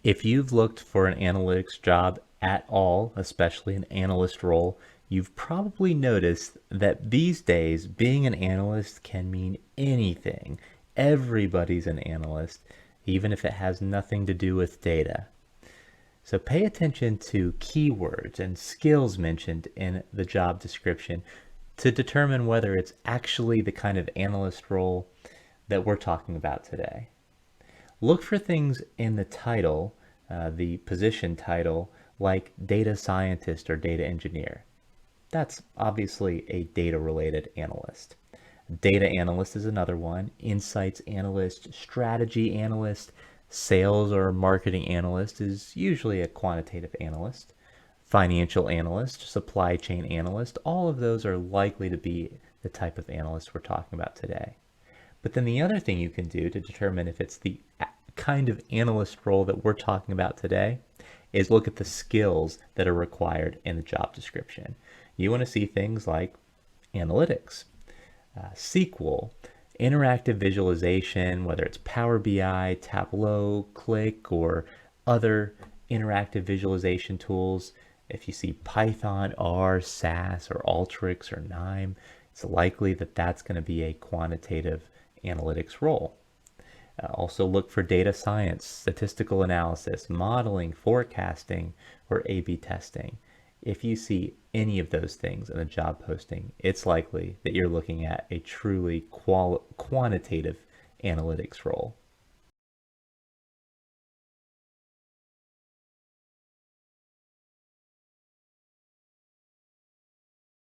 If you've looked for an analytics job at all, especially an analyst role, you've probably noticed that these days being an analyst can mean anything. Everybody's an analyst, even if it has nothing to do with data. So pay attention to keywords and skills mentioned in the job description to determine whether it's actually the kind of analyst role that we're talking about today. Look for things in the title, the position title, like data scientist or data engineer. That's obviously a data related analyst. Data analyst is another one, insights analyst, strategy analyst, sales or marketing analyst is usually a quantitative analyst. Financial analyst, supply chain analyst, all of those are likely to be the type of analyst we're talking about today. But then the other thing you can do to determine if it's the kind of analyst role that we're talking about today is look at the skills that are required in the job description. You want to see things like analytics, SQL, interactive visualization, whether it's Power BI, Tableau, Click, or other interactive visualization tools. If you see Python, R, SAS, or Alteryx, or KNIME, it's likely that that's going to be a quantitative analytics role. Also look for data science, statistical analysis, modeling, forecasting, or A/B testing. If you see any of those things in a job posting, it's likely that you're looking at a truly quantitative analytics role.